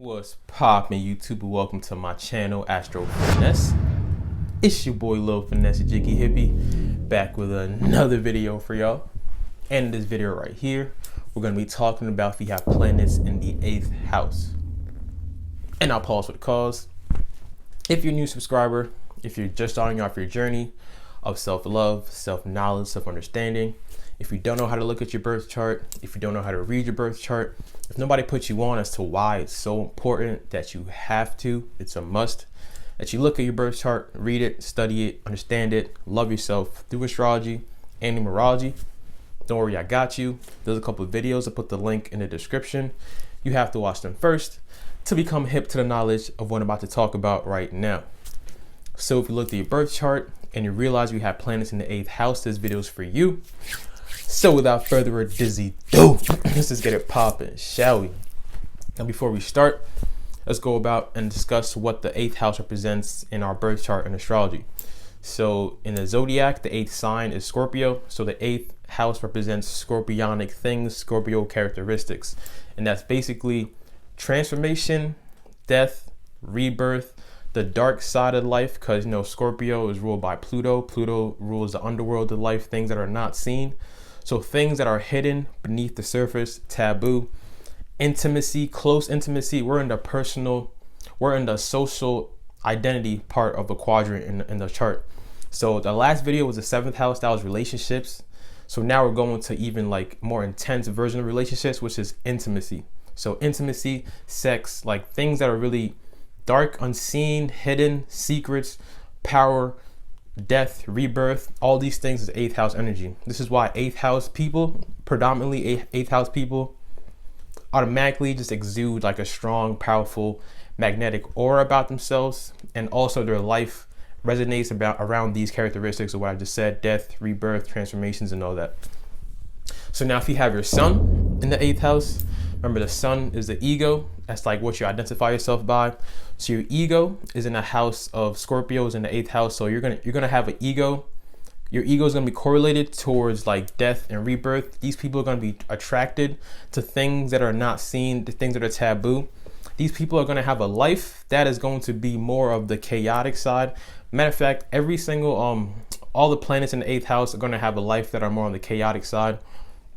What's poppin', YouTube? Welcome to my channel, Astro Finesse. It's your boy Lil Finesse Jiggy Hippie, back with another video for y'all. And in this video right here, we're gonna be talking about if you have planets in the 8th house. And I'll pause for the cause. If you're a new subscriber, if you're just starting off your journey of self-love, self-knowledge, self-understanding, if you don't know how to look at your birth chart, if you don't know how to read your birth chart, if nobody puts you on as to why it's so important that you have to, it's a must, that you look at your birth chart, read it, study it, understand it, love yourself through astrology and numerology. Don't worry, I got you. There's a couple of videos. I put the link in the description. You have to watch them first to become hip to the knowledge of what I'm about to talk about right now. So if you look at your birth chart and you realize you have planets in the 8th house, this video is for you. So without further ado, let's just get it popping, shall we? Now before we start, let's go about and discuss what the 8th house represents in our birth chart in astrology. So in the zodiac, the 8th sign is Scorpio. So the 8th house represents scorpionic things, Scorpio characteristics. And that's basically transformation, death, rebirth, the dark side of life, because Scorpio is ruled by Pluto. Pluto rules the underworld of life, things that are not seen. So things that are hidden beneath the surface, taboo, intimacy, close intimacy. We're in the social identity part of the quadrant in the chart. So the last video was the 7th house, that was relationships. So now we're going to even like more intense version of relationships, which is intimacy. So intimacy, sex, like things that are really dark, unseen, hidden, secrets, power, death, rebirth, all these things is 8th house energy. This is why 8th house people, predominantly 8th house people, automatically just exude like a strong, powerful, magnetic aura about themselves, and also their life resonates around these characteristics of what I just said: death, rebirth, transformations, and all that. So now if you have your sun in the 8th house, remember the sun is the ego. That's like what you identify yourself by. So your ego is in the house of Scorpios in the 8th house. So you're gonna have an ego. Your ego is gonna be correlated towards like death and rebirth. These people are gonna be attracted to things that are not seen, the things that are taboo. These people are gonna have a life that is going to be more of the chaotic side. Matter of fact, every single all the planets in the 8th house are gonna have a life that are more on the chaotic side,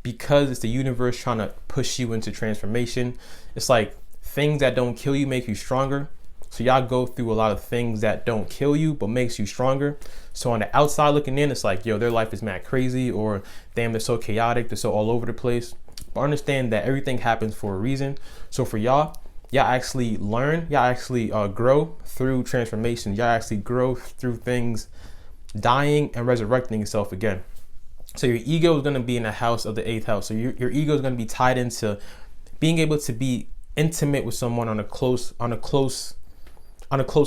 because it's the universe trying to push you into transformation. It's like things that don't kill you make you stronger. So y'all go through a lot of things that don't kill you but makes you stronger. So on the outside looking in, it's like, yo, their life is mad crazy, or damn, they're so chaotic, they're so all over the place. But understand that everything happens for a reason. So for y'all actually learn, y'all actually grow through transformation. Y'all actually grow through things dying and resurrecting yourself again. So your ego is going to be in the house of the 8th house. So your ego is going to be tied into being able to be intimate with someone on a close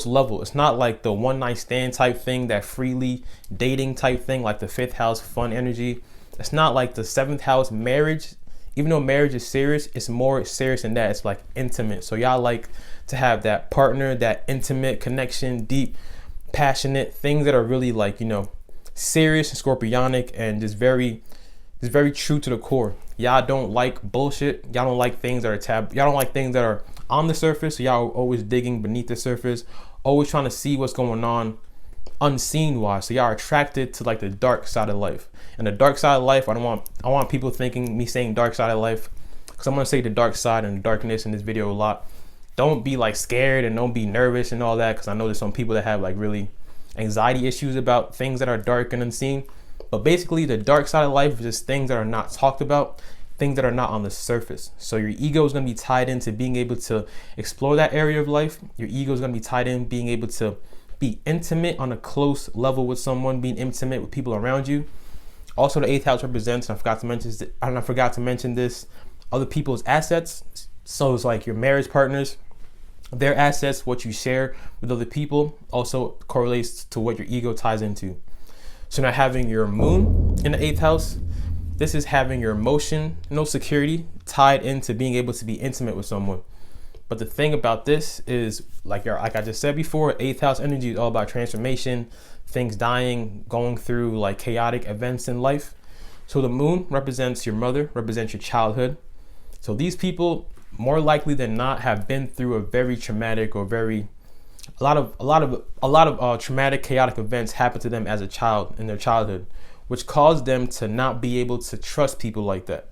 level. It's not like the one night stand type thing, that freely dating type thing, like the 5th house fun energy. It's not like the 7th house marriage. Even though marriage is serious, it's more serious than that. It's like intimate. So y'all like to have that partner, that intimate connection, deep, passionate things that are really like, serious and scorpionic, and just very true to the core. Y'all don't like bullshit. Y'all don't like things that are y'all don't like things that are on the surface. So y'all are always digging beneath the surface, always trying to see what's going on unseen wise. So y'all are attracted to like the dark side of life. And the dark side of life, I want people thinking me saying dark side of life, because I'm gonna say the dark side and the darkness in this video a lot. Don't be like scared and don't be nervous and all that, because I know there's some people that have like really anxiety issues about things that are dark and unseen. But basically the dark side of life is just things that are not talked about, things that are not on the surface. So your ego is going to be tied into being able to explore that area of life. Your ego is going to be tied in being able to be intimate on a close level with someone, being intimate with people around you. Also the 8th house represents, and I forgot to mention this, other people's assets. So it's like your marriage partners, their assets, what you share with other people, also correlates to what your ego ties into. So now having your moon in the 8th house, this is having your emotion, security tied into being able to be intimate with someone. But the thing about this is, like I just said before, 8th house energy is all about transformation, things dying, going through like chaotic events in life. So the moon represents your mother, represents your childhood. So these people more likely than not have been through a very traumatic or a lot of traumatic, chaotic events happened to them as a child in their childhood, which caused them to not be able to trust people like that.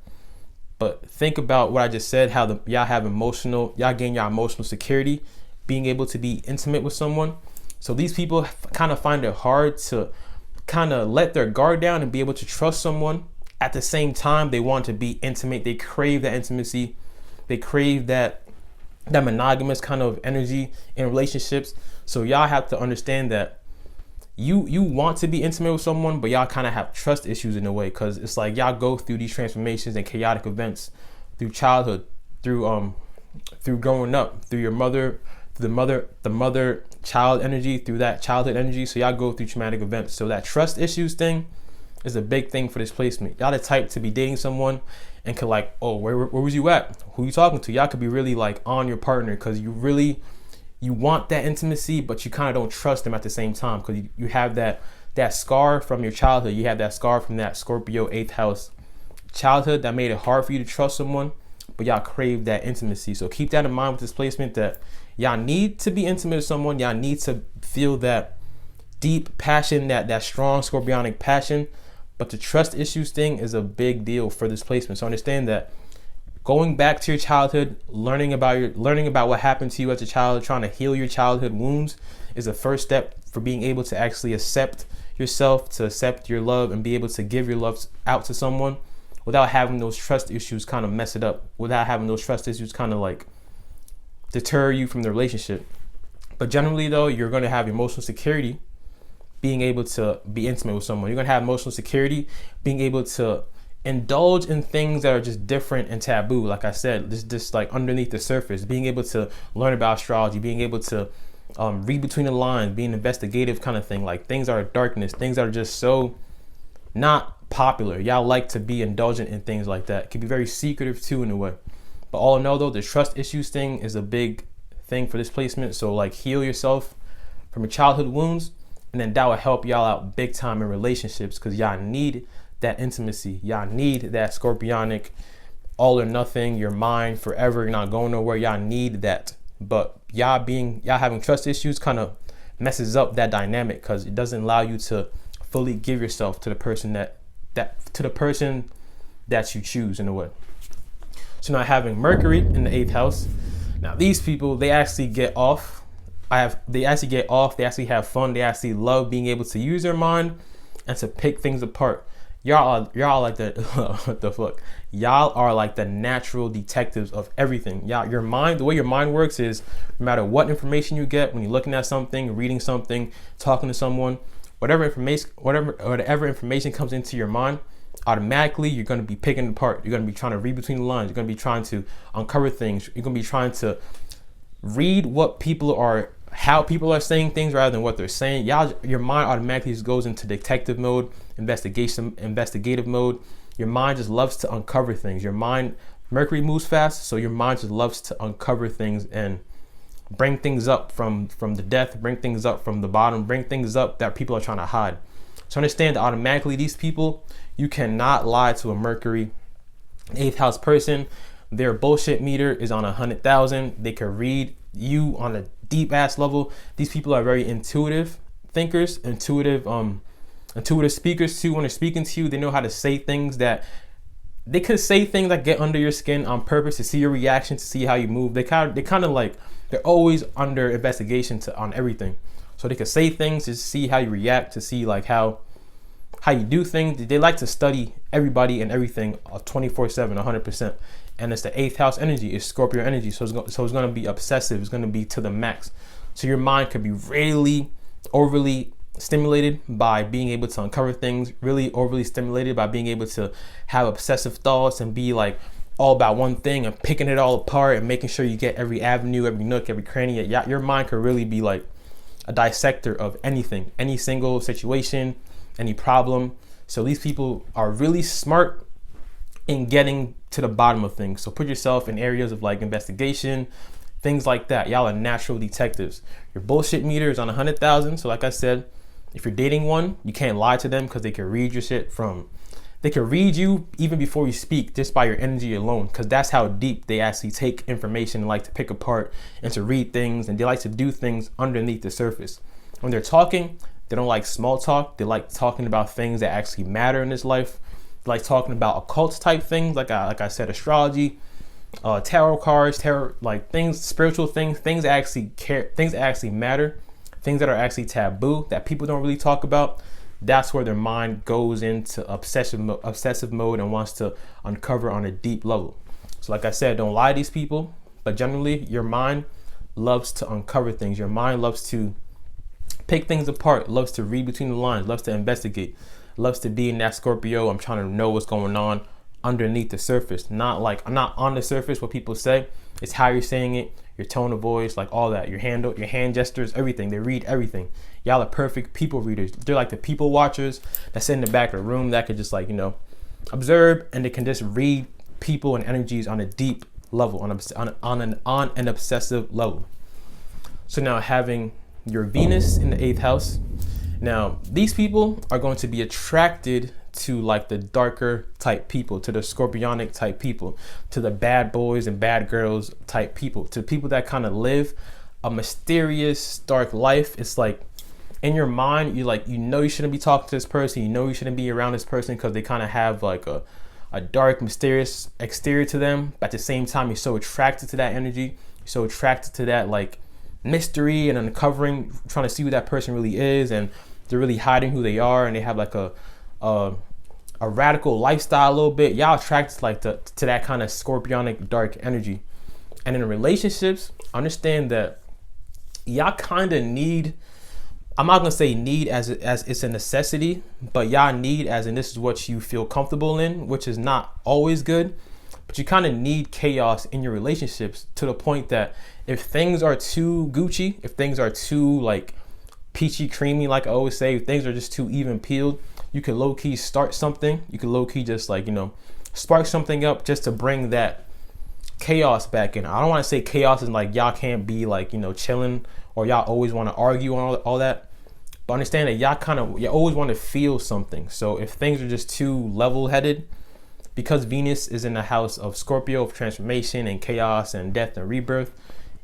But think about what I just said, how y'all gain your emotional security, being able to be intimate with someone. So these people kind of find it hard to kind of let their guard down and be able to trust someone. At the same time, they want to be intimate. They crave that intimacy. They crave that monogamous kind of energy in relationships. So y'all have to understand that you want to be intimate with someone, but y'all kind of have trust issues in a way, because it's like y'all go through these transformations and chaotic events through childhood, through growing up, through your mother, the mother child energy, through that childhood energy. So y'all go through traumatic events. So that trust issues thing is a big thing for this placement. Y'all the type to be dating someone and could like, oh, where was you at? Who you talking to? Y'all could be really like on your partner, because you want that intimacy, but you kind of don't trust them at the same time, because you have that scar from your childhood. You have that scar from that Scorpio 8th house childhood that made it hard for you to trust someone, but y'all crave that intimacy. So keep that in mind with this placement, that y'all need to be intimate with someone. Y'all need to feel that deep passion, that strong scorpionic passion. But the trust issues thing is a big deal for this placement. So understand that going back to your childhood, learning about what happened to you as a child, trying to heal your childhood wounds is the first step for being able to actually accept yourself, to accept your love, and be able to give your love out to someone without having those trust issues kind of mess it up, without having those trust issues kind of like deter you from the relationship. But generally though, you're going to have emotional security being able to be intimate with someone. You're going to have emotional security being able to indulge in things that are just different and taboo. Like I said, this like underneath the surface, being able to learn about astrology, being able to read between the lines, being investigative kind of thing, like things that are darkness, things that are just so not popular. Y'all like to be indulgent in things like that. It can be very secretive too in a way. But all in all though, the trust issues thing is a big thing for this placement. So like heal yourself from your childhood wounds, and then that will help y'all out big time in relationships, because y'all need that intimacy. Y'all need that scorpionic all or nothing, your mind forever, you're not going nowhere. Y'all need that. But y'all having trust issues kind of messes up that dynamic, because it doesn't allow you to fully give yourself to the person that you choose in a way. So now having Mercury in the 8th house. Now these people, they actually get off. They actually have fun. They actually love being able to use their mind and to pick things apart. Y'all are like the what the fuck? Y'all are like the natural detectives of everything. Your mind, the way your mind works is, no matter what information you get when you're looking at something, reading something, talking to someone, whatever information comes into your mind, automatically you're going to be picking it apart. You're going to be trying to read between the lines. You're going to be trying to uncover things. You're going to be trying to read how people are saying things rather than what they're saying. Your mind automatically just goes into detective mode, investigative mode. Your mind just loves to uncover things. Mercury moves fast, so your mind just loves to uncover things and bring things up from the depth, bring things up from the bottom, bring things up that people are trying to hide. So understand that automatically these people, you cannot lie to a Mercury 8th house person. Their bullshit meter is on 100,000. They can read you on a deep ass level. These people are very intuitive thinkers, intuitive speakers too. When they're speaking to you, they know how to say things that they could say things that get under your skin on purpose to see your reaction, to see how you move. They kind of like, they're always under investigation on everything. So they could say things to see how you react, to see like how you do things. They like to study everybody and everything 24/7, 100%. And it's the 8th house energy, it's Scorpio energy. So it's going to be obsessive. It's going to be to the max. So your mind could be really overly stimulated by being able to uncover things, really overly stimulated by being able to have obsessive thoughts and be like all about one thing and picking it all apart and making sure you get every avenue, every nook, every cranny. Your mind could really be like a dissector of anything, any single situation, any problem. So these people are really smart in getting to the bottom of things. So put yourself in areas of like investigation, things like that. Y'all are natural detectives. Your bullshit meter is on 100,000. So like I said, if you're dating one, you can't lie to them because they can read your shit from they can read you even before you speak just by your energy alone, because that's how deep they actually take information and like to pick apart and to read things, and they like to do things underneath the surface. When they're talking, they don't like small talk. They like talking about things that actually matter in this life. They like talking about occult type things, like I said, astrology, tarot cards, like things, spiritual things, things that actually care, things that actually matter, things that are actually taboo that people don't really talk about. That's where their mind goes into obsessive mode and wants to uncover on a deep level. So like I said, don't lie to these people, but generally your mind loves to uncover things. Your mind loves to pick things apart, loves to read between the lines, loves to investigate, loves to be in that Scorpio. I'm trying to know what's going on underneath the surface. Not like, I'm not on the surface, what people say. It's how you're saying it, your tone of voice, like all that, your hand gestures, everything. They read everything. Y'all are perfect people readers. They're like the people watchers that sit in the back of the room that could just like, observe, and they can just read people and energies on a deep level, on an obsessive level. So now having your Venus in the 8th house, now these people are going to be attracted to like the darker type people, to the scorpionic type people, to the bad boys and bad girls type people, to people that kind of live a mysterious dark life. It's like in your mind, you shouldn't be talking to this person, you shouldn't be around this person because they kind of have like a dark, mysterious exterior to them. But at the same time, you're so attracted to that energy, you're so attracted to that like mystery and uncovering, trying to see who that person really is, and they're really hiding who they are, and they have like a radical lifestyle a little bit. Y'all attracted like to that kind of scorpionic dark energy. And in relationships, understand that y'all kind of need, I'm not gonna say need as it's a necessity, but y'all need as in this is what you feel comfortable in, which is not always good. But you kind of need chaos in your relationships, to the point that if things are too Gucci, if things are too like peachy creamy, like I always say, if things are just too even peeled, you can low key start something. You can low key just like, spark something up just to bring that chaos back in. I don't want to say chaos is like y'all can't be like, chilling, or y'all always want to argue and all that. But understand that you always want to feel something. So if things are just too level-headed, because Venus is in the house of Scorpio, of transformation and chaos and death and rebirth,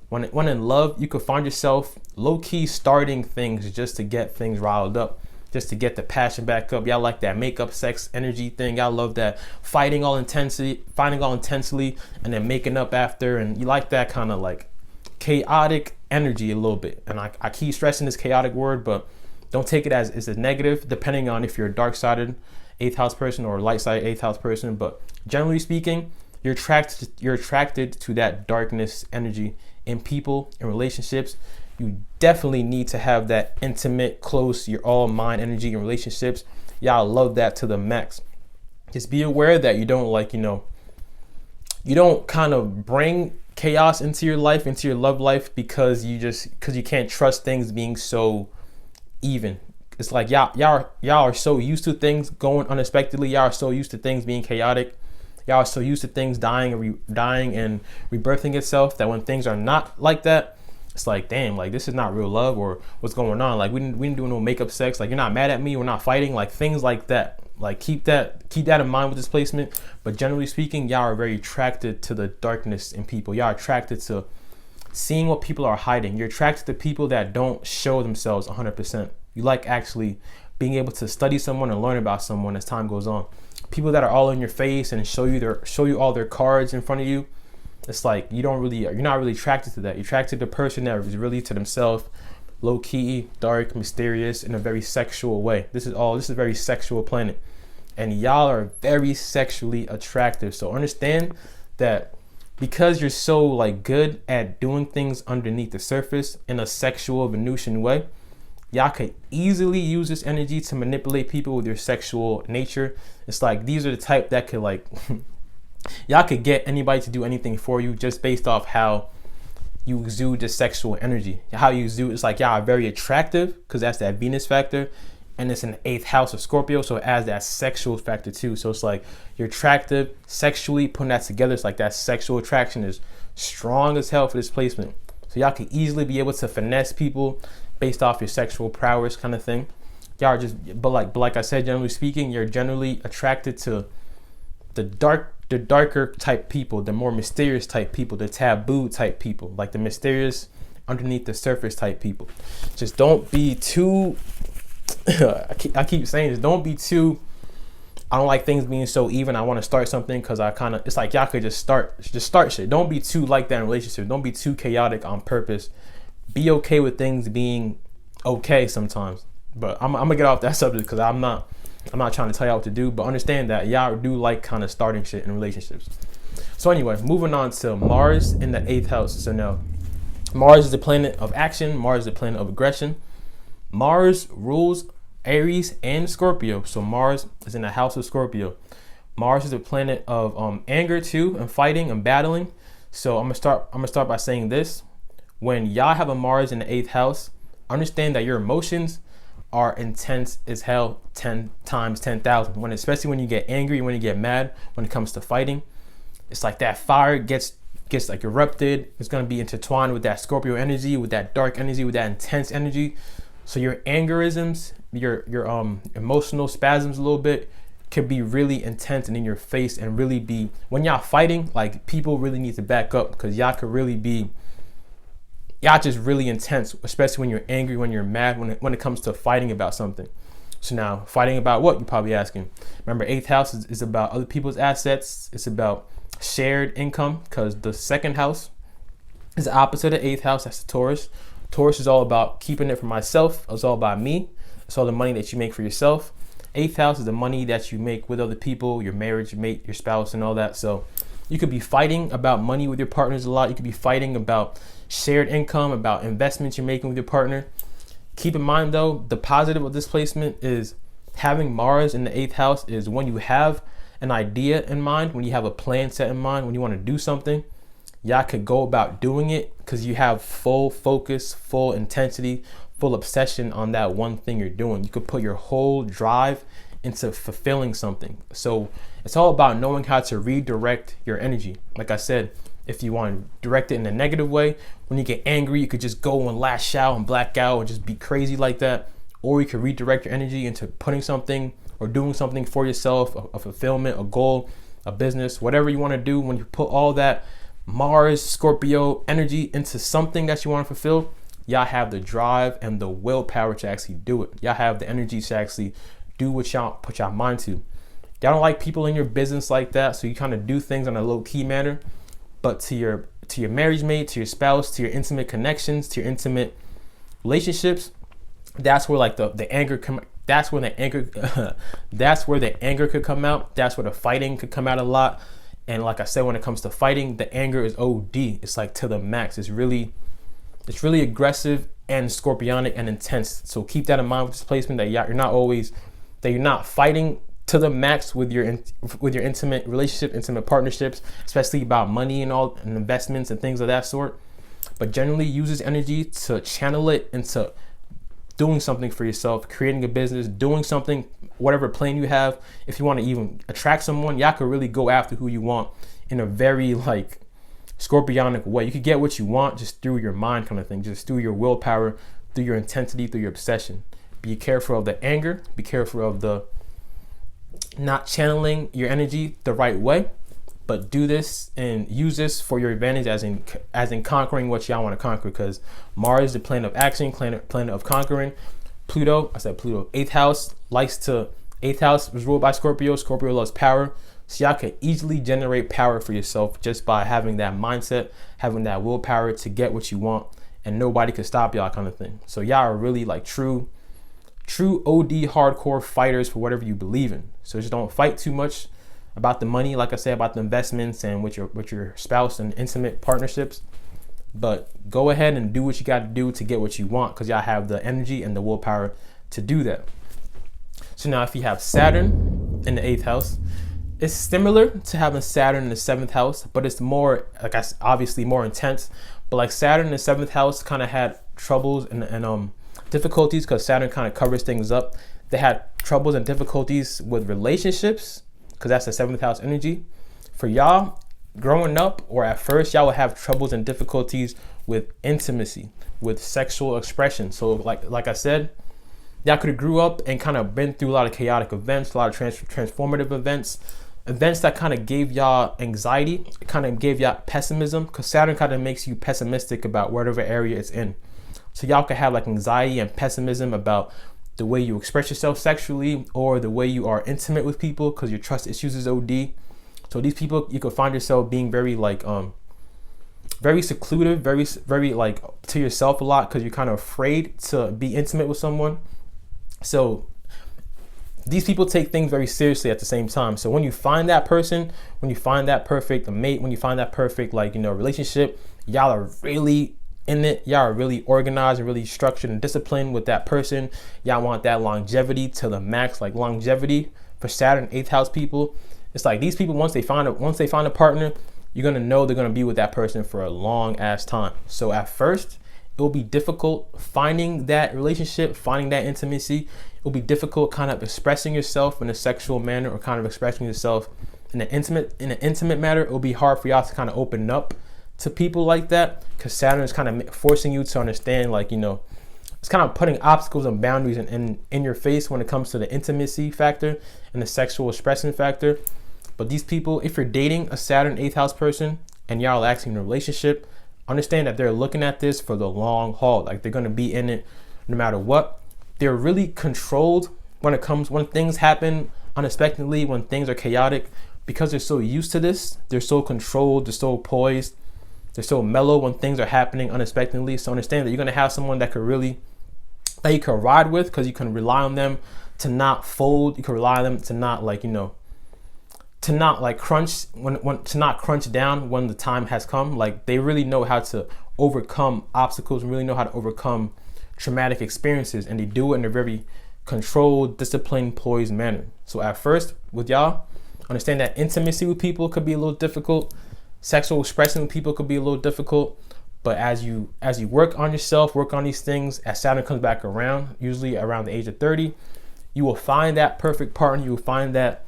when in love, you could find yourself low-key starting things just to get things riled up, just to get the passion back up. Y'all like that makeup sex energy thing. Y'all love that fighting all intensely, and then making up after. And you like that kind of like chaotic energy a little bit. And I keep stressing this chaotic word, but don't take it as a negative, depending on if you're a dark-sided 8th house person or a light-sided 8th house person. But generally speaking, you're attracted to that darkness energy in people, in relationships. You definitely need to have that intimate, close, your all mind energy in relationships. Y'all love that to the max. Just be aware that you don't you don't kind of bring chaos into your life, into your love life, because you can't trust things being so even. It's like y'all are so used to things going unexpectedly. Y'all are so used to things being chaotic. Y'all are so used to things dying and rebirthing itself, that when things are not like that, it's like, damn, like this is not real love, or what's going on? Like we didn't do no makeup sex. Like you're not mad at me. We're not fighting. Like things like that. Like keep that in mind with this placement. But generally speaking, y'all are very attracted to the darkness in people. Y'all are attracted to seeing what people are hiding. You're attracted to people that don't show themselves 100%. You like actually being able to study someone and learn about someone as time goes on. People that are all in your face and show you all their cards in front of you. It's like you're not really attracted to that. You're attracted to the person that is really to themselves, low key, dark, mysterious, in a very sexual way. This is a very sexual planet, and y'all are very sexually attractive. So understand that because you're so like good at doing things underneath the surface in a sexual Venusian way, y'all could easily use this energy to manipulate people with your sexual nature. It's like these are the type that could like y'all could get anybody to do anything for you just based off how you exude the sexual energy. How you exude, it's like y'all are very attractive because that's that Venus factor, and it's in the 8th house of Scorpio, so it adds that sexual factor too. So it's like you're attractive sexually, putting that together, it's like that sexual attraction is strong as hell for this placement. So y'all could easily be able to finesse people based off your sexual prowess kind of thing. Y'all are just, but like I said, generally speaking, you're generally attracted to the darker type people, the more mysterious type people, the taboo type people, like the mysterious underneath the surface type people. Just don't be too, I keep saying this, don't be too, I don't like things being so even. I want to start something because it's like y'all could just start shit. Don't be too like that in relationships. Don't be too chaotic on purpose. Be okay with things being okay sometimes. But I'm gonna get off that subject because I'm not trying to tell y'all what to do, but understand that y'all do like kind of starting shit in relationships. So anyway, moving on to Mars in the 8th house. So now, Mars is the planet of action. Mars is the planet of aggression. Mars rules Aries and Scorpio. So Mars is in the house of Scorpio. Mars is the planet of anger too, and fighting and battling. So I'm gonna start by saying this. When y'all have a Mars in the 8th house, understand that your emotions are intense as hell 10 times 10,000. Especially when you get angry, when you get mad, when it comes to fighting, it's like that fire gets like erupted. It's gonna be intertwined with that Scorpio energy, with that dark energy, with that intense energy. So your angerisms, your emotional spasms a little bit could be really intense and in your face, and really be, when y'all fighting, like people really need to back up because y'all could really be, y'all just really intense, especially when you're angry, when you're mad, when it comes to fighting about something. So now, fighting about what, you're probably asking. Remember, 8th house is about other people's assets. It's about shared income, because the 2nd house is the opposite of 8th house. That's the Taurus. Taurus is all about keeping it for myself. It's all about me. It's all the money that you make for yourself. 8th house is the money that you make with other people, your marriage mate, your spouse, and all that. So you could be fighting about money with your partners a lot. You could be fighting about shared income, about investments you're making with your partner. Keep in mind though, the positive of this placement is having Mars in the 8th house is when you have an idea in mind, when you have a plan set in mind, when you want to do something, y'all could go about doing it because you have full focus, full intensity, full obsession on that one thing you're doing. You could put your whole drive into fulfilling something. So it's all about knowing how to redirect your energy. Like I said, if you want to direct it in a negative way, when you get angry, you could just go and lash out and black out and just be crazy like that. Or you could redirect your energy into putting something or doing something for yourself, a fulfillment, a goal, a business, whatever you want to do. When you put all that Mars, Scorpio energy into something that you want to fulfill, y'all have the drive and the willpower to actually do it. Y'all have the energy to actually do what y'all put y'all mind to. Y'all don't like people in your business like that, so you kind of do things in a low-key manner. But to your marriage mate, to your spouse, to your intimate connections, to your intimate relationships, that's where like the anger that's where the anger that's where the anger could come out. That's where the fighting could come out a lot. And like I said, when it comes to fighting, the anger is OD. It's like to the max. It's really aggressive and scorpionic and intense. So keep that in mind with this placement, that you're not fighting to the max with your intimate relationship, intimate partnerships, especially about money and all, and investments and things of that sort. But generally use this energy to channel it into doing something for yourself, creating a business, doing something, whatever plan you have. If you want to even attract someone, y'all could really go after who you want in a very like scorpionic way. You could get what you want just through your mind kind of thing, just through your willpower, through your intensity, through your obsession. Be careful of the anger. Be careful of the not channeling your energy the right way, but do this and use this for your advantage as in conquering what y'all want to conquer, because Mars is the planet of action, planet of conquering. Pluto, 8th house, 8th house was ruled by Scorpio. Scorpio loves power. So y'all can easily generate power for yourself just by having that mindset, having that willpower to get what you want, and nobody can stop y'all kind of thing. So y'all are really like true OD hardcore fighters for whatever you believe in. So just don't fight too much about the money, like I said, about the investments and with your spouse and intimate partnerships. But go ahead and do what you got to do to get what you want, because y'all have the energy and the willpower to do that. So now if you have Saturn in the 8th house, it's similar to having Saturn in the 7th house, but it's more, like I obviously more intense. But like Saturn in the 7th house kind of had troubles and difficulties, because Saturn kind of covers things up. They had troubles and difficulties with relationships, because that's the 7th house energy. For y'all, growing up or at first, y'all would have troubles and difficulties with intimacy, with sexual expression. So like I said, Y'all could have grew up and kind of been through a lot of chaotic events, a lot of transformative events that kind of gave y'all anxiety, kind of gave y'all pessimism, because Saturn kind of makes you pessimistic about whatever area it's in. So y'all could have like anxiety and pessimism about the way you express yourself sexually or the way you are intimate with people, because your trust issues is OD. So these people, you could find yourself being very like very secluded, very like to yourself a lot, because you're kind of afraid to be intimate with someone. So these people take things very seriously at the same time. So when you find that person, when you find that perfect mate, when you find that perfect like, you know, relationship, y'all are really in it. Y'all are really organized and really structured and disciplined with that person. Y'all want that longevity to the max, like longevity for Saturn 8th house people. It's like these people, once they find a partner, you're gonna know they're gonna be with that person for a long ass time. So at first, it will be difficult finding that relationship, finding that intimacy. It will be difficult kind of expressing yourself in a sexual manner, or kind of expressing yourself in an intimate manner. It will be hard for y'all to kind of open up to people like that, because Saturn is kind of forcing you to understand, like, you know, it's kind of putting obstacles and boundaries in your face when it comes to the intimacy factor and the sexual expression factor. But these people, if you're dating a Saturn 8th house person and y'all are actually in a relationship, understand that they're looking at this for the long haul. Like, they're going to be in it no matter what. They're really controlled when things happen unexpectedly, when things are chaotic, because they're so used to this. They're so controlled, they're so poised, they're so mellow when things are happening unexpectedly. So understand that you're going to have someone that you can ride with, because you can rely on them to not fold. You can rely on them to not, like, you know, to not like crunch to not crunch down when the time has come. Like, they really know how to overcome obstacles and really know how to overcome traumatic experiences, and they do it in a very controlled, disciplined, poised manner. So at first with y'all, understand that intimacy with people could be a little difficult. Sexual expression with people could be a little difficult. But as you work on yourself, work on these things, as Saturn comes back around, usually around the age of 30, you will find that perfect partner. You will find that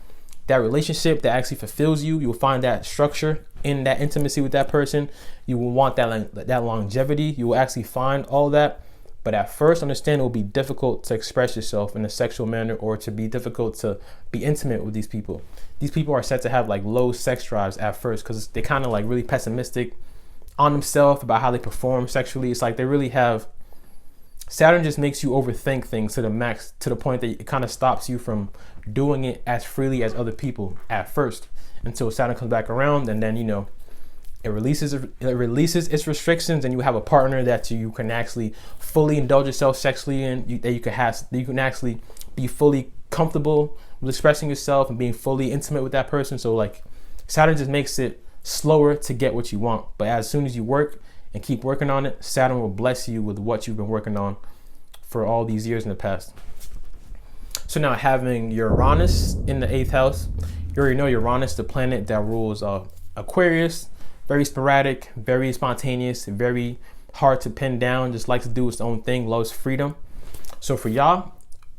relationship that actually fulfills you. You'll find that structure in that intimacy with that person. You will want that longevity. You will actually find all that. But at first, understand it will be difficult to express yourself in a sexual manner, or to be difficult to be intimate with these people. These people are said to have like low sex drives at first, because they kind of like really pessimistic on themselves about how they perform sexually. It's like they really have, Saturn just makes you overthink things to the max, to the point that it kind of stops you from doing it as freely as other people at first, until Saturn comes back around, and then, you know, it releases its restrictions, and you have a partner that you can actually fully indulge yourself sexually in, that you can actually be fully comfortable with expressing yourself and being fully intimate with that person. So like, Saturn just makes it slower to get what you want. But as soon as you work and keep working on it, Saturn will bless you with what you've been working on for all these years in the past. So now, having Uranus in the 8th house, you already know Uranus, the planet that rules Aquarius. Very sporadic, very spontaneous, very hard to pin down, just likes to do its own thing, loves freedom. So for y'all,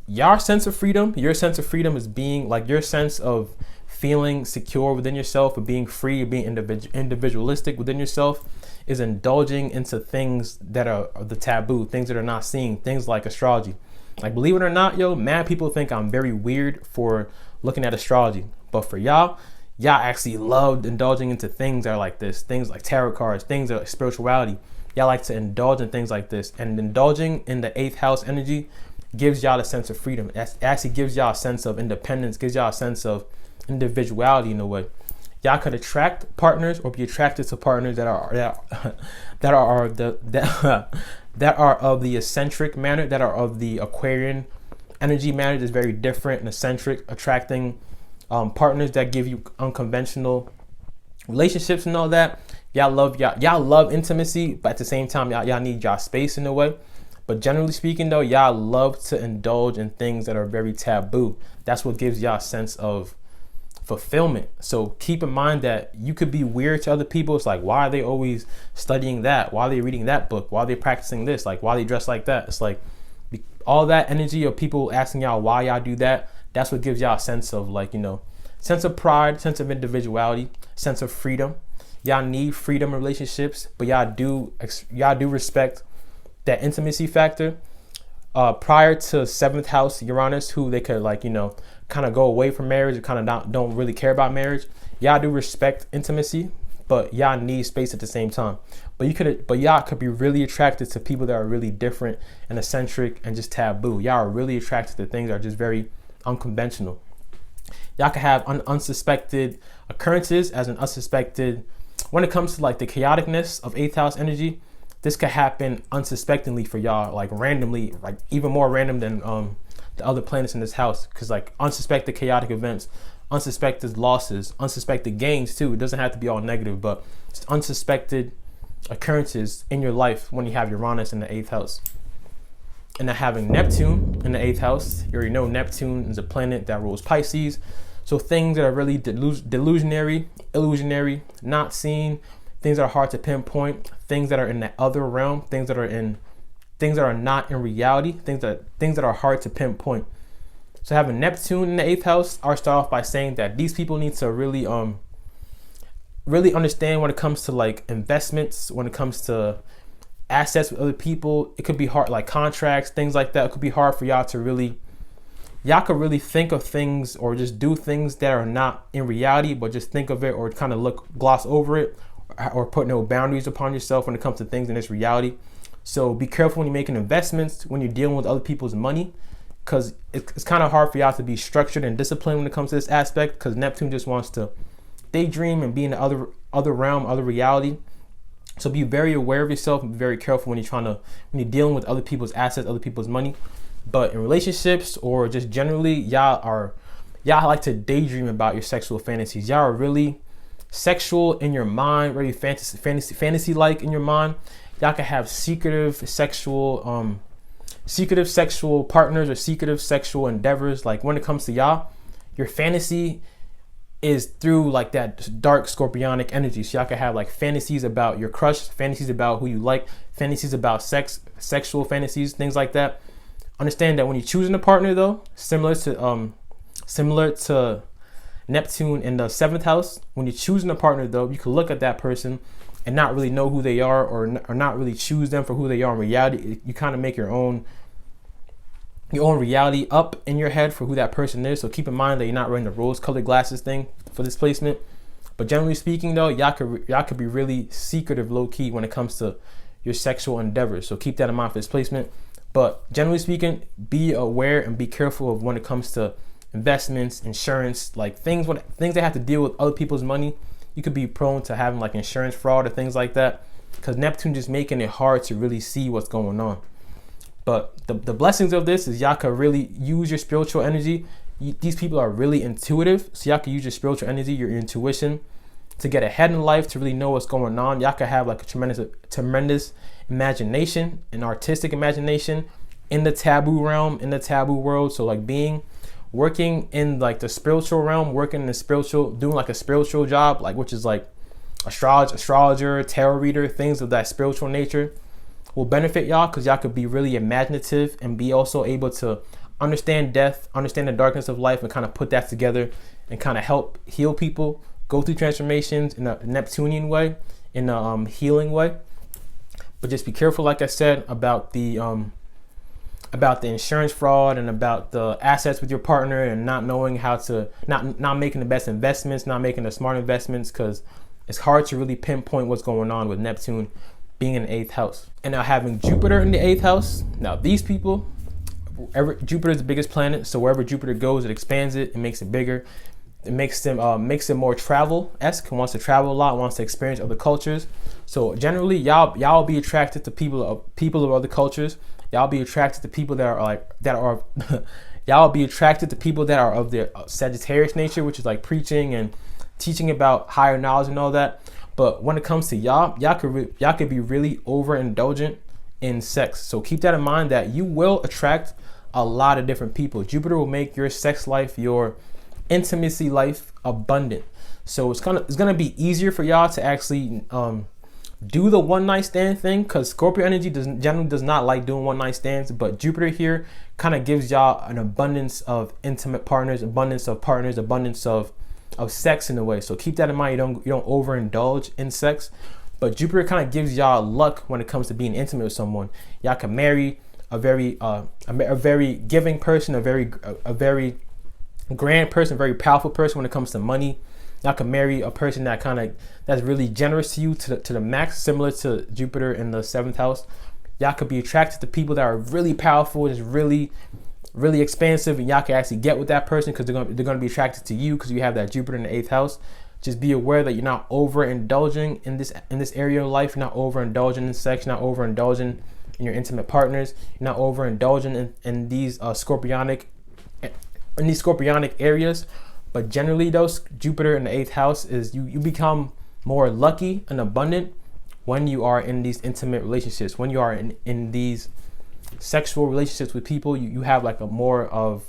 your sense of freedom is being like, your sense of feeling secure within yourself, of being free, of being individualistic within yourself, is indulging into things that are the taboo, things that are not seen, things like astrology. Like, believe it or not, mad people think I'm very weird for looking at astrology. But for y'all actually love indulging into things that are like this, things like tarot cards, things that are like spirituality. Y'all like to indulge in things like this. And indulging in the 8th house energy gives y'all a sense of freedom. It actually gives y'all a sense of independence, gives y'all a sense of individuality in a way. Y'all could attract partners or be attracted to partners that are of the eccentric manner, that are of the Aquarian energy manner, that's very different and eccentric, attracting partners that give you unconventional relationships and all that. Y'all love intimacy, but at the same time, y'all need y'all space in a way. But generally speaking, though, y'all love to indulge in things that are very taboo. That's what gives y'all a sense of fulfillment. So keep in mind that you could be weird to other people. It's like, why are they always studying that? Why are they reading that book? Why are they practicing this? Like, why are they dressed like that? It's like all that energy of people asking y'all why y'all do that. That's what gives y'all a sense of, like, you know, sense of pride, sense of individuality, sense of freedom. Y'all need freedom in relationships, but y'all do respect that intimacy factor. prior to seventh house Uranus, who they could like, you know, kind of go away from marriage, or kind of don't really care about marriage. Y'all do respect intimacy, but y'all need space at the same time. But y'all could be really attracted to people that are really different and eccentric and just taboo. Y'all are really attracted to things that are just very unconventional. Y'all could have unsuspected occurrences, as an unsuspected, when it comes to like the chaoticness of eighth house energy, this could happen unsuspectingly for y'all, like randomly, like even more random than the other planets in this house. Because like unsuspected chaotic events, unsuspected losses, unsuspected gains too. It doesn't have to be all negative, but it's unsuspected occurrences in your life when you have Uranus in the eighth house. And then having Neptune in the eighth house, you already know Neptune is a planet that rules Pisces. So things that are really illusionary, not seen, things that are hard to pinpoint, things that are in the other realm, things that are not in reality, things that are hard to pinpoint. So having Neptune in the eighth house, I'll start off by saying that these people need to really understand when it comes to like investments, when it comes to assets with other people. It could be hard, like contracts, things like that. It could be hard for y'all could really think of things or just do things that are not in reality, but just think of it or kind of gloss over it, or put no boundaries upon yourself when it comes to things in this reality. So be careful when you're making investments, when you're dealing with other people's money, because it's kind of hard for y'all to be structured and disciplined when it comes to this aspect, because Neptune just wants to daydream and be in the other realm, other reality. So be very aware of yourself and be very careful when you're dealing with other people's assets, other people's money. But in relationships or just generally, y'all like to daydream about your sexual fantasies. Y'all are really sexual in your mind, really fantasy like in your mind. Y'all can have secretive sexual partners or secretive sexual endeavors. Like when it comes to y'all, your fantasy is through like that dark scorpionic energy. So y'all can have like fantasies about your crush, fantasies about who you like, fantasies about sex, sexual fantasies, things like that. Understand that when you're choosing a partner though, similar to Neptune in the seventh house, when you're choosing a partner though, you can look at that person and not really know who they are, or not really choose them for who they are in reality. You kind of make your own reality up in your head for who that person is. So keep in mind that you're not wearing the rose-colored glasses thing for this placement. But generally speaking though, y'all could be really secretive, low-key when it comes to your sexual endeavors. So keep that in mind for this placement. But generally speaking, be aware and be careful of when it comes to investments, insurance, like things that have to deal with other people's money. You could be prone to having like insurance fraud or things like that, because Neptune just making it hard to really see what's going on. But the blessings of this is y'all can really use your spiritual energy. These people are really intuitive, so y'all can use your spiritual energy, your intuition, to get ahead in life, to really know what's going on. Y'all can have like a tremendous imagination, an artistic imagination in the taboo realm, in the taboo world. So like working in like the spiritual realm, working in the spiritual, doing like a spiritual job, like which is like astrologer, tarot reader, things of that spiritual nature will benefit y'all, because y'all could be really imaginative and be also able to understand death, understand the darkness of life, and kind of put that together and kind of help heal people, go through transformations in a Neptunian way, in a healing way. But just be careful, like I said, about the insurance fraud and about the assets with your partner, and not knowing how to not making the best investments, not making the smart investments, because it's hard to really pinpoint what's going on with Neptune being in the eighth house. And now having Jupiter in the eighth house, now these people, Jupiter is the biggest planet, so wherever Jupiter goes, it expands it, it makes it bigger. It makes it more travel-esque, wants to travel a lot, wants to experience other cultures. So generally, y'all be attracted to people of other cultures. Y'all be attracted to people y'all be attracted to people that are of the Sagittarius nature, which is like preaching and teaching about higher knowledge and all that. But when it comes to y'all could be really overindulgent in sex. So keep that in mind, that you will attract a lot of different people. Jupiter will make your sex life, your intimacy life abundant. So it's gonna be easier for y'all to actually do the one night stand thing, because Scorpio energy generally does not like doing one night stands. But Jupiter here kind of gives y'all an abundance of intimate partners, abundance of sex in a way. So keep that in mind. You don't overindulge in sex. But Jupiter kind of gives y'all luck when it comes to being intimate with someone. Y'all can marry a very giving person, a very grand person, very powerful person when it comes to money. Y'all can marry a person that's really generous to you to the max, similar to Jupiter in the 7th house. Y'all could be attracted to people that are really powerful, just really expansive, and y'all can actually get with that person because they're gonna be attracted to you because you have that Jupiter in the 8th house. Just be aware that you're not overindulging in this area of life. You're not overindulging in sex. You're not overindulging in your intimate partners. You're not overindulging in these scorpionic areas. But generally, those Jupiter in the 8th house is you become more lucky and abundant when you are in these intimate relationships. When you are in these sexual relationships with people, you have like a more of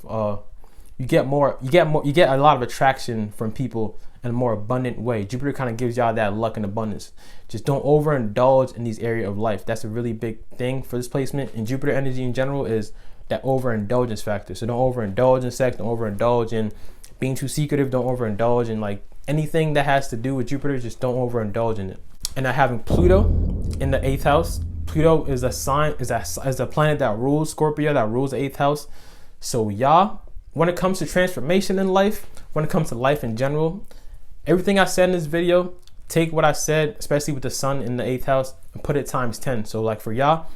you get a lot of attraction from people in a more abundant way. Jupiter kind of gives y'all that luck and abundance. Just don't overindulge in these areas of life. That's a really big thing for this placement. And Jupiter energy in general is that overindulgence factor. So don't overindulge in sex, don't overindulge in being too secretive, don't overindulge in like anything that has to do with Jupiter. Just don't overindulge in it. And now having Pluto in the 8th house. Pluto is a planet that rules Scorpio, that rules the 8th house. So y'all, when it comes to transformation in life, when it comes to life in general, everything I said in this video, take what I said, especially with the sun in the 8th house, and put it times 10. So like for y'all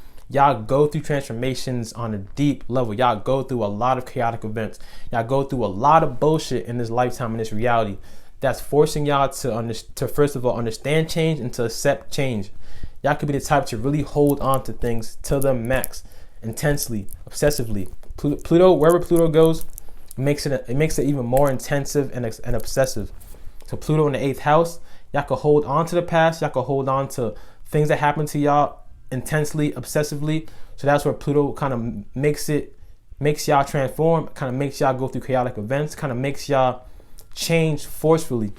go through transformations on a deep level. Y'all go through a lot of chaotic events. Y'all go through a lot of bullshit in this lifetime, in this reality, that's forcing y'all to first of all understand change and to accept change. Y'all could be the type to really hold on to things to the max, intensely, obsessively. Pluto, wherever Pluto goes, it makes it even more intensive and obsessive. So Pluto in the 8th house, y'all could hold on to the past. Y'all could hold on to things that happened to y'all intensely, obsessively. So that's where Pluto kind of makes y'all transform, kind of makes y'all go through chaotic events, kind of makes y'all change forcefully.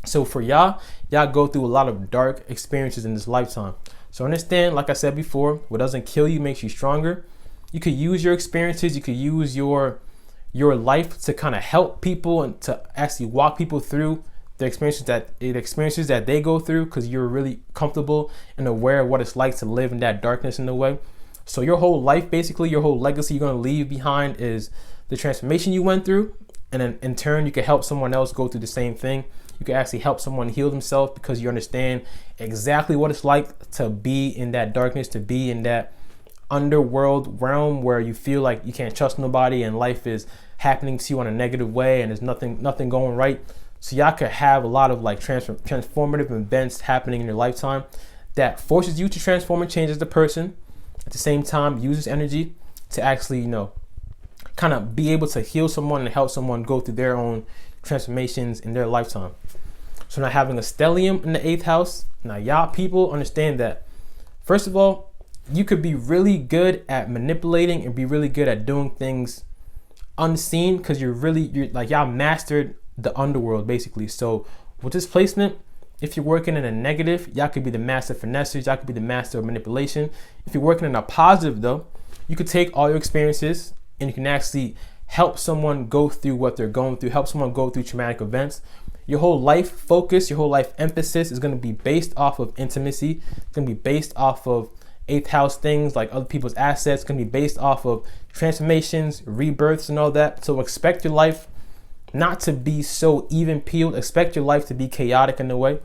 So for y'all go through a lot of dark experiences in this lifetime. So understand, like I said before, what doesn't kill you makes you stronger. You could use your experiences, you could use your life to kind of help people and to actually walk people through the experiences that they go through, because you're really comfortable and aware of what it's like to live in that darkness in a way. So your whole life, basically your whole legacy you're going to leave behind is the transformation you went through, and then in turn you can help someone else go through the same thing. You can actually help someone heal themselves because you understand exactly what it's like to be in that darkness, to be in that underworld realm where you feel like you can't trust nobody and life is happening to you in a negative way and there's nothing going right. So y'all could have a lot of like transformative events happening in your lifetime that forces you to transform and change as a person. At the same time, use this energy to actually, kind of be able to heal someone and help someone go through their own transformations in their lifetime. So now having a stellium in the 8th house, now y'all people understand that, first of all, you could be really good at manipulating and be really good at doing things unseen because you're like y'all mastered the underworld basically. So with this placement, if you're working in a negative, y'all could be the master finessers, y'all could be the master of manipulation. If you're working in a positive though, you could take all your experiences and you can actually help someone go through what they're going through, help someone go through traumatic events. Your whole life focus, your whole life emphasis is going to be based off of intimacy. It's going to be based off of 8th house things like other people's assets. It's going to be based off of transformations, rebirths, and all that. So expect your life not to be so even peeled. Expect your life to be chaotic in a way.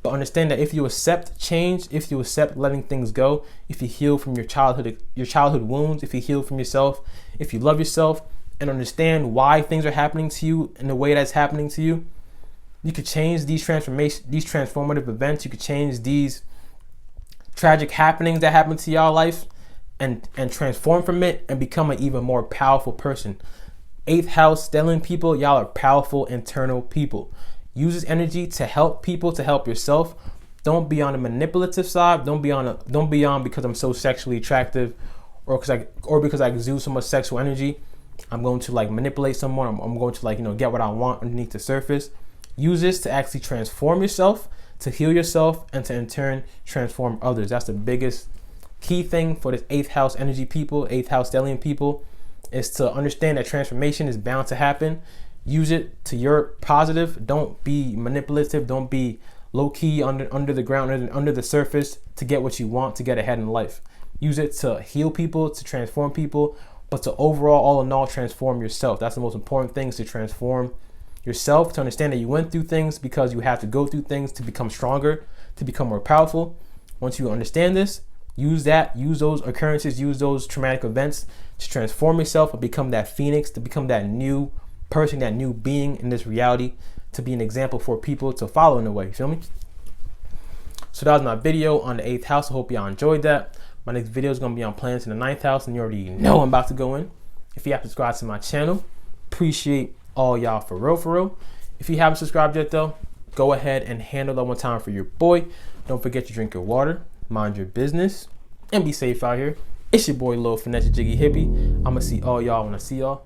But understand that if you accept change, if you accept letting things go, if you heal from your childhood wounds, if you heal from yourself, if you love yourself and understand why things are happening to you in the way that's happening to you, you could change these transformative events. You could change these tragic happenings that happen to y'all life and transform from it and become an even more powerful person. 8th house stellium people, y'all are powerful internal people. Use this energy to help people, to help yourself. Don't be on the manipulative side. Don't be on because I'm so sexually attractive or because I exude so much sexual energy, I'm going to like manipulate someone. I'm going to like, get what I want underneath the surface. Use this to actually transform yourself, to heal yourself, and to in turn transform others. That's the biggest key thing for this 8th house energy people, 8th house stellium people, is to understand that transformation is bound to happen. Use it to your positive. Don't be manipulative. Don't be low key under the ground, under the surface to get what you want, to get ahead in life. use it to heal people, to transform people, but to overall, all in all, transform yourself. That's the most important thing, is to transform yourself, to understand that you went through things because you have to go through things to become stronger, to become more powerful. Once you understand this, use those occurrences, use those traumatic events to transform yourself and become that phoenix, to become that new person, that new being in this reality, to be an example for people to follow in a way. You feel me? So that was my video on the 8th house. I hope y'all enjoyed that. My next video is going to be on planets in the 9th house, and you already know I'm about to go in. If you have subscribed to my channel, appreciate all y'all for real. If you haven't subscribed yet though, go ahead and handle that one time for your boy. Don't forget to drink your water, mind your business, and be safe out here. It's your boy Lil Finesse Jiggy Hippie. I'ma see all y'all when I see y'all.